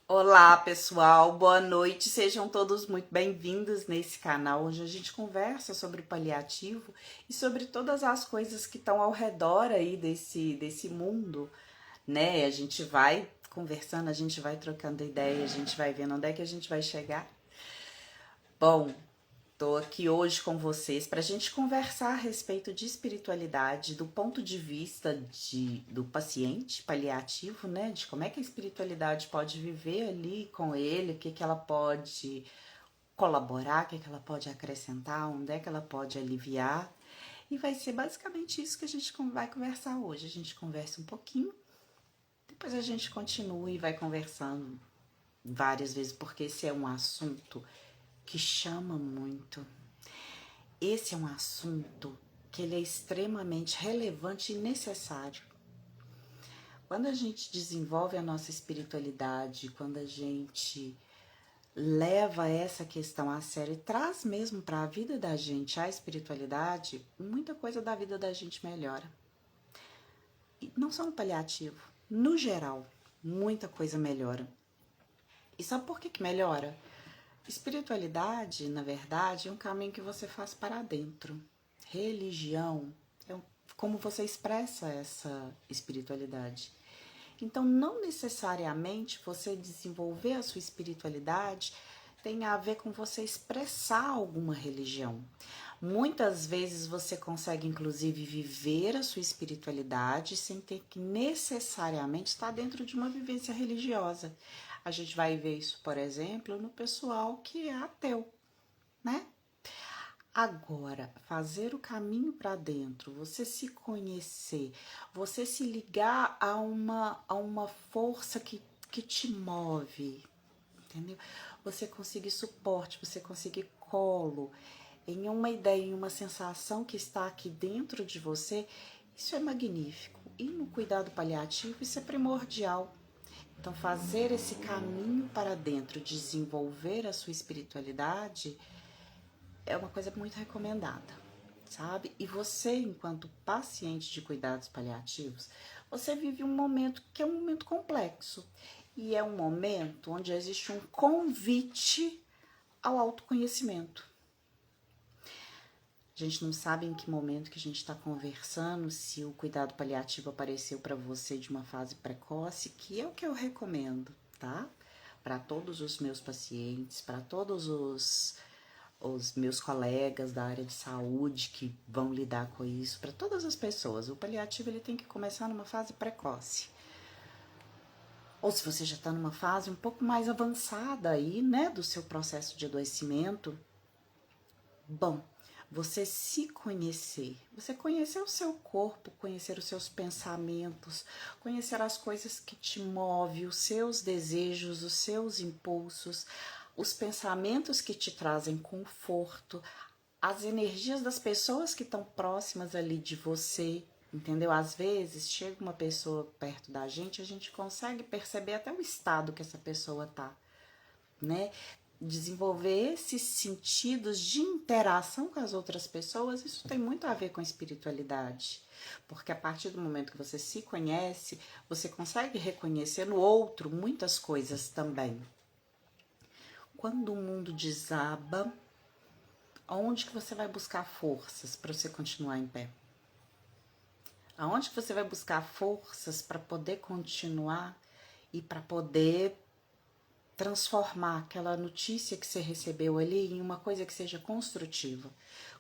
Olá, pessoal, boa noite, sejam todos muito bem-vindos nesse canal. Hoje a gente conversa sobre o paliativo e sobre todas as coisas que estão ao redor aí desse mundo, né? A gente vai conversando, a gente vai trocando ideia, a gente vai vendo onde é que a gente vai chegar. Bom, tô aqui hoje com vocês para a gente conversar a respeito de espiritualidade do ponto de vista do paciente paliativo, né? De como é que a espiritualidade pode viver ali com ele, o que que ela pode colaborar, o que que ela pode acrescentar, onde é que ela pode aliviar. E vai ser basicamente isso que a gente vai conversar hoje. A gente conversa um pouquinho, depois a gente continua e vai conversando várias vezes, porque esse é um assunto que chama muito. Esse é um assunto que ele é extremamente relevante e necessário. Quando a gente desenvolve a nossa espiritualidade, quando a gente leva essa questão a sério e traz mesmo para a vida da gente a espiritualidade, muita coisa da vida da gente melhora. E não só no paliativo, no geral, muita coisa melhora. E sabe por que melhora? Espiritualidade, na verdade, é um caminho que você faz para dentro. Religião é como você expressa essa espiritualidade. Então, não necessariamente você desenvolver a sua espiritualidade tem a ver com você expressar alguma religião. Muitas vezes você consegue, inclusive, viver a sua espiritualidade sem ter que necessariamente estar dentro de uma vivência religiosa. A gente vai ver isso, por exemplo, no pessoal que é ateu, né? Agora, fazer o caminho para dentro, você se conhecer, você se ligar a uma força que te move, entendeu? Você conseguir suporte, você conseguir colo em uma ideia, em uma sensação que está aqui dentro de você, isso é magnífico. E no cuidado paliativo, isso é primordial. Então, fazer esse caminho para dentro, desenvolver a sua espiritualidade, é uma coisa muito recomendada, sabe? E você, enquanto paciente de cuidados paliativos, você vive um momento que é um momento complexo. E é um momento onde existe um convite ao autoconhecimento. A gente não sabe em que momento que a gente está conversando, se o cuidado paliativo apareceu para você de uma fase precoce, que é o que eu recomendo, tá? Para todos os meus pacientes, para todos os meus colegas da área de saúde que vão lidar com isso, para todas as pessoas. O paliativo ele tem que começar numa fase precoce. Ou se você já está numa fase um pouco mais avançada aí, né, do seu processo de adoecimento, bom, você se conhecer, você conhecer o seu corpo, conhecer os seus pensamentos, conhecer as coisas que te movem, os seus desejos, os seus impulsos, os pensamentos que te trazem conforto, as energias das pessoas que estão próximas ali de você, entendeu? Às vezes chega uma pessoa perto da gente, a gente consegue perceber até o estado que essa pessoa tá, né? Desenvolver esses sentidos de interação com as outras pessoas, isso tem muito a ver com espiritualidade. Porque a partir do momento que você se conhece, você consegue reconhecer no outro muitas coisas também. Quando o mundo desaba, aonde que você vai buscar forças para você continuar em pé? Aonde que você vai buscar forças para poder continuar e para poder transformar aquela notícia que você recebeu ali em uma coisa que seja construtiva.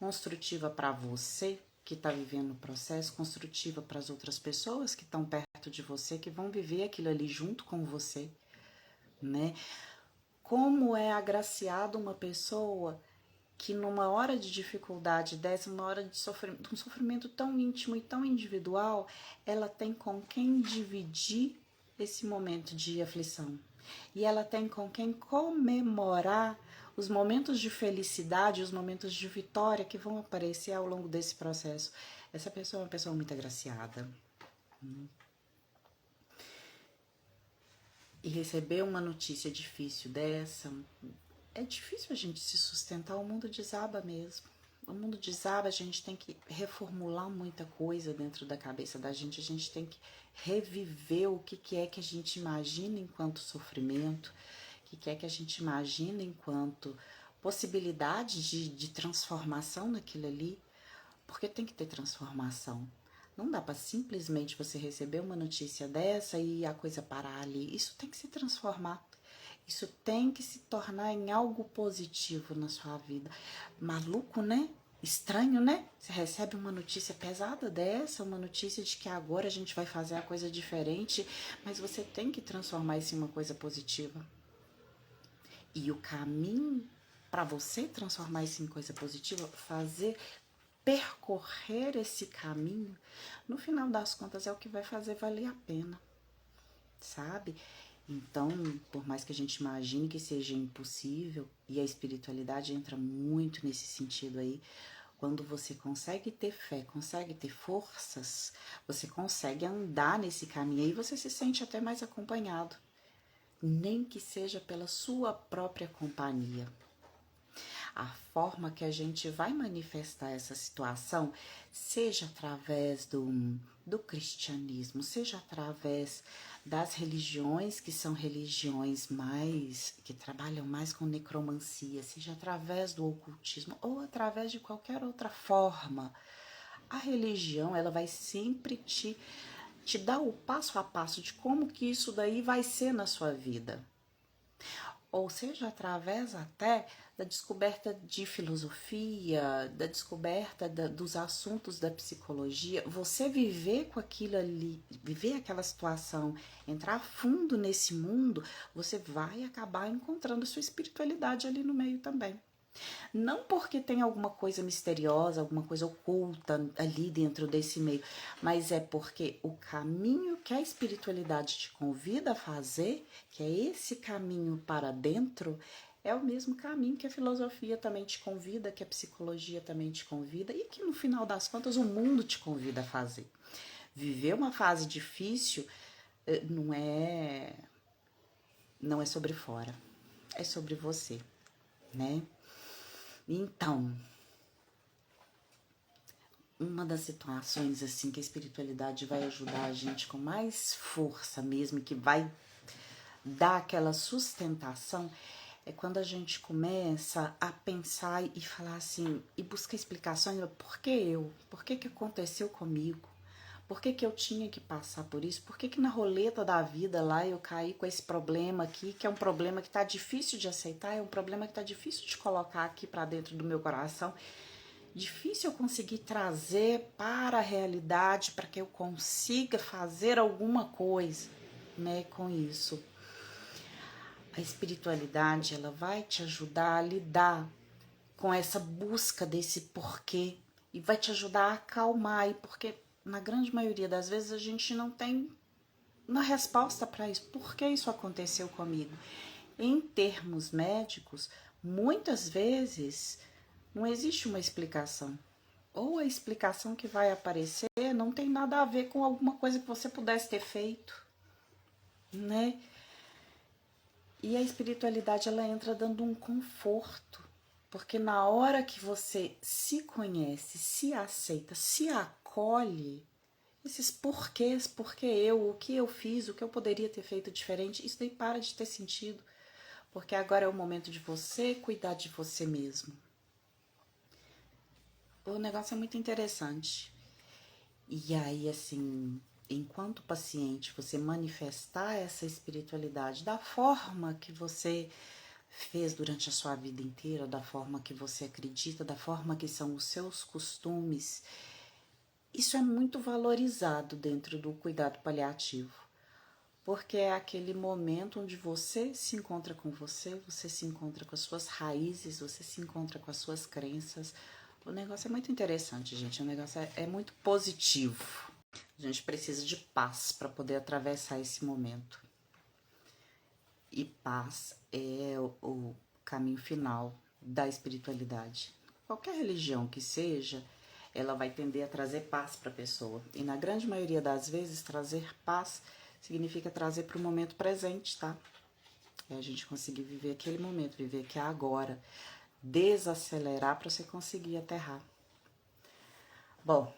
Construtiva para você que está vivendo o processo, construtiva para as outras pessoas que estão perto de você, que vão viver aquilo ali junto com você, né? Como é agraciado uma pessoa que numa hora de dificuldade dessa, uma hora de um sofrimento tão íntimo e tão individual, ela tem com quem dividir esse momento de aflição. E ela tem com quem comemorar os momentos de felicidade, os momentos de vitória que vão aparecer ao longo desse processo. Essa pessoa é uma pessoa muito agraciada. E receber uma notícia difícil dessa, é difícil a gente se sustentar, o mundo desaba mesmo. o mundo desaba, a gente tem que reformular muita coisa dentro da cabeça da gente, a gente tem que reviver o que é que a gente imagina enquanto sofrimento, o que é que a gente imagina enquanto possibilidade de transformação naquilo ali, porque tem que ter transformação. Não dá para simplesmente você receber uma notícia dessa e a coisa parar ali. Isso tem que se transformar. Isso tem que se tornar em algo positivo na sua vida. Maluco, né? Estranho, né? Você recebe uma notícia pesada dessa, uma notícia de que agora a gente vai fazer a coisa diferente, mas você tem que transformar isso em uma coisa positiva. E o caminho para você transformar isso em coisa positiva, percorrer esse caminho, no final das contas é o que vai fazer valer a pena, sabe? Então, por mais que a gente imagine que seja impossível, e a espiritualidade entra muito nesse sentido aí, quando você consegue ter fé, consegue ter forças, você consegue andar nesse caminho aí, você se sente até mais acompanhado, nem que seja pela sua própria companhia. A forma que a gente vai manifestar essa situação, seja através do cristianismo, seja através das religiões que são religiões que trabalham mais com necromancia, seja através do ocultismo ou através de qualquer outra forma, a religião ela vai sempre te dar o passo a passo de como que isso daí vai ser na sua vida. Ou seja, através até da descoberta de filosofia, da descoberta dos assuntos da psicologia, você viver com aquilo ali, viver aquela situação, entrar fundo nesse mundo, você vai acabar encontrando sua espiritualidade ali no meio também. Não porque tem alguma coisa misteriosa, alguma coisa oculta ali dentro desse meio, mas é porque o caminho que a espiritualidade te convida a fazer, que é esse caminho para dentro, é o mesmo caminho que a filosofia também te convida, que a psicologia também te convida e que no final das contas o mundo te convida a fazer. Viver uma fase difícil não é sobre fora, é sobre você, né? Então, uma das situações assim que a espiritualidade vai ajudar a gente com mais força mesmo, que vai dar aquela sustentação, é quando a gente começa a pensar e falar assim, e buscar explicações, por que eu? Por que aconteceu comigo? Por que eu tinha que passar por isso? Por que na roleta da vida lá eu caí com esse problema aqui, que é um problema que tá difícil de aceitar, é um problema que tá difícil de colocar aqui para dentro do meu coração, difícil eu conseguir trazer para a realidade, para que eu consiga fazer alguma coisa, né, com isso. A espiritualidade, ela vai te ajudar a lidar com essa busca desse porquê e vai te ajudar a acalmar, porque na grande maioria das vezes a gente não tem uma resposta para isso. Por que isso aconteceu comigo? Em termos médicos, muitas vezes não existe uma explicação. Ou a explicação que vai aparecer não tem nada a ver com alguma coisa que você pudesse ter feito, né? E a espiritualidade, ela entra dando um conforto, porque na hora que você se conhece, se aceita, se acolhe, esses porquês, porque eu, o que eu fiz, o que eu poderia ter feito diferente, isso daí para de ter sentido, porque agora é o momento de você cuidar de você mesmo. O negócio é muito interessante. E aí, assim, enquanto paciente, você manifestar essa espiritualidade da forma que você fez durante a sua vida inteira, da forma que você acredita, da forma que são os seus costumes, isso é muito valorizado dentro do cuidado paliativo, porque é aquele momento onde você se encontra com você se encontra com as suas raízes, você se encontra com as suas crenças. O negócio é muito interessante, gente, o negócio é muito positivo. A gente precisa de paz para poder atravessar esse momento. E paz é o caminho final da espiritualidade. Qualquer religião que seja, ela vai tender a trazer paz para a pessoa. E na grande maioria das vezes, trazer paz significa trazer para o momento presente, tá? É a gente conseguir viver aquele momento, viver aqui agora, desacelerar para você conseguir aterrar. Bom,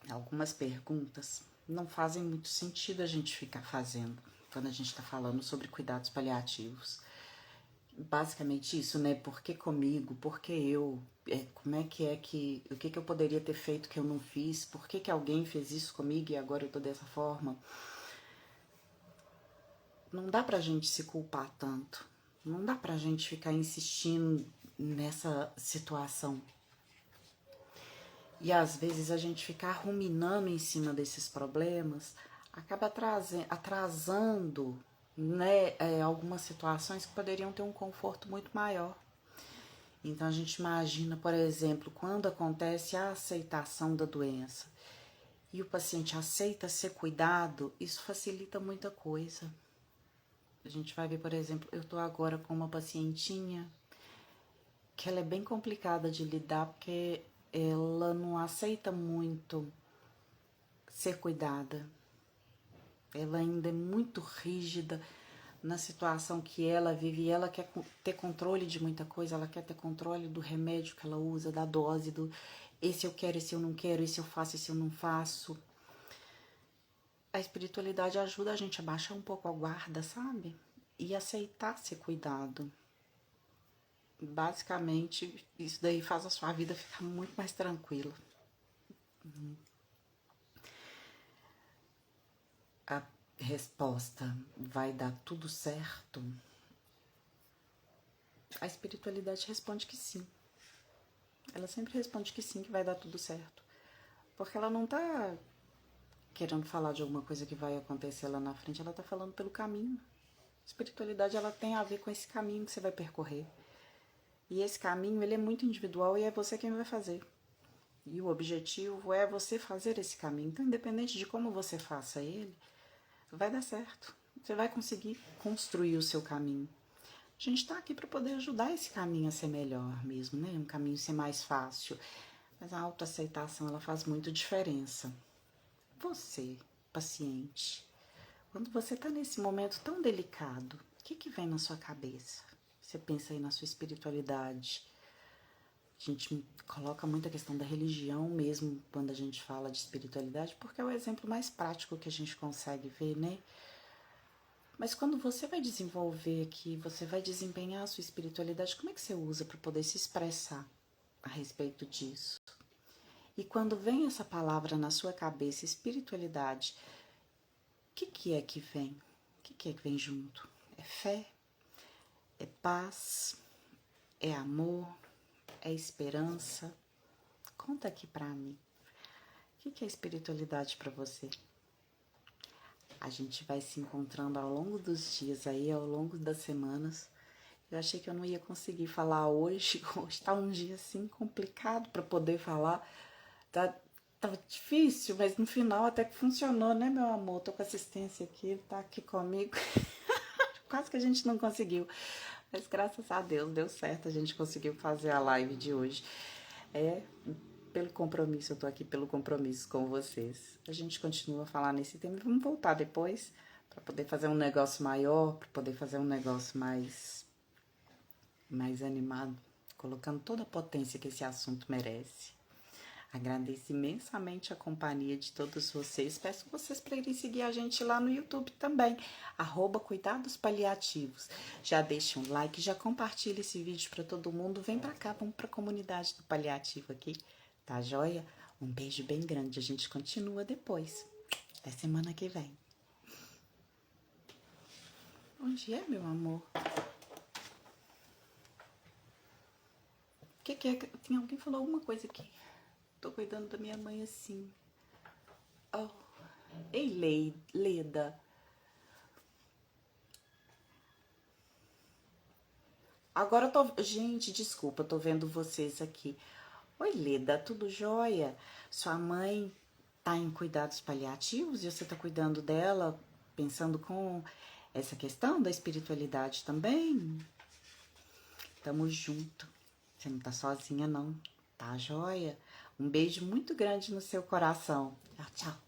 algumas perguntas não fazem muito sentido a gente ficar fazendo quando a gente está falando sobre cuidados paliativos. Basicamente isso, né? Por que comigo? Por que eu? Como é que... O que eu poderia ter feito que eu não fiz? Por que alguém fez isso comigo e agora eu tô dessa forma? Não dá pra gente se culpar tanto. Não dá pra gente ficar insistindo nessa situação. E às vezes a gente ficar ruminando em cima desses problemas acaba atrasando, né, algumas situações que poderiam ter um conforto muito maior. Então a gente imagina, por exemplo, quando acontece a aceitação da doença e o paciente aceita ser cuidado, isso facilita muita coisa. A gente vai ver, por exemplo, eu tô agora com uma pacientinha que ela é bem complicada de lidar porque ela não aceita muito ser cuidada. Ela ainda é muito rígida na situação que ela vive e ela quer ter controle de muita coisa, ela quer ter controle do remédio que ela usa, da dose, do esse eu quero, esse eu não quero, esse eu faço, esse eu não faço. A espiritualidade ajuda a gente a baixar um pouco a guarda, sabe? E aceitar ser cuidado. Basicamente, isso daí faz a sua vida ficar muito mais tranquila. A resposta vai dar tudo certo? A espiritualidade responde que sim. Ela sempre responde que sim, que vai dar tudo certo. Porque ela não tá querendo falar de alguma coisa que vai acontecer lá na frente, ela tá falando pelo caminho. A espiritualidade, ela tem a ver com esse caminho que você vai percorrer. E esse caminho, ele é muito individual e é você quem vai fazer. E o objetivo é você fazer esse caminho. Então, independente de como você faça ele, vai dar certo. Você vai conseguir construir o seu caminho. A gente está aqui para poder ajudar esse caminho a ser melhor mesmo, né? Um caminho ser mais fácil. Mas a autoaceitação, ela faz muita diferença. Você, paciente, quando você está nesse momento tão delicado, o que vem na sua cabeça? Você pensa aí na sua espiritualidade. A gente coloca muito a questão da religião mesmo quando a gente fala de espiritualidade, porque é o exemplo mais prático que a gente consegue ver, né? Mas quando você vai desenvolver aqui, você vai desempenhar a sua espiritualidade, como é que você usa para poder se expressar a respeito disso? E quando vem essa palavra na sua cabeça, espiritualidade, o que é que vem? O que é que vem junto? É fé? É paz? É amor? É esperança? Conta aqui pra mim. O que é espiritualidade para você? A gente vai se encontrando ao longo dos dias aí, ao longo das semanas. Eu achei que eu não ia conseguir falar hoje. Hoje tá um dia assim complicado para poder falar. Tá difícil, mas no final até que funcionou, né, meu amor? Tô com assistência aqui, ele tá aqui comigo. Quase que a gente não conseguiu. Mas graças a Deus deu certo, a gente conseguiu fazer a live de hoje. Pelo compromisso, eu tô aqui pelo compromisso com vocês. A gente continua a falar nesse tema e vamos voltar depois para poder fazer um negócio maior, para poder fazer um negócio mais animado, colocando toda a potência que esse assunto merece. Agradeço imensamente a companhia de todos vocês. Peço vocês para irem seguir a gente lá no YouTube também, @Cuidados Paliativos. Já deixa um like, já compartilha esse vídeo para todo mundo. Vem para cá, vamos para a comunidade do paliativo aqui, tá joia? Um beijo bem grande, a gente continua depois. Até semana que vem. Onde é, meu amor? O que é? Tem alguém falou alguma coisa aqui. Tô cuidando da minha mãe assim. Oh. Ei, Leda. Agora eu tô... Gente, desculpa, eu tô vendo vocês aqui. Oi, Leda, tudo jóia? Sua mãe tá em cuidados paliativos e você tá cuidando dela, pensando com essa questão da espiritualidade também? Tamo junto. Você não tá sozinha, não. Tá jóia? Um beijo muito grande no seu coração. Tchau, tchau.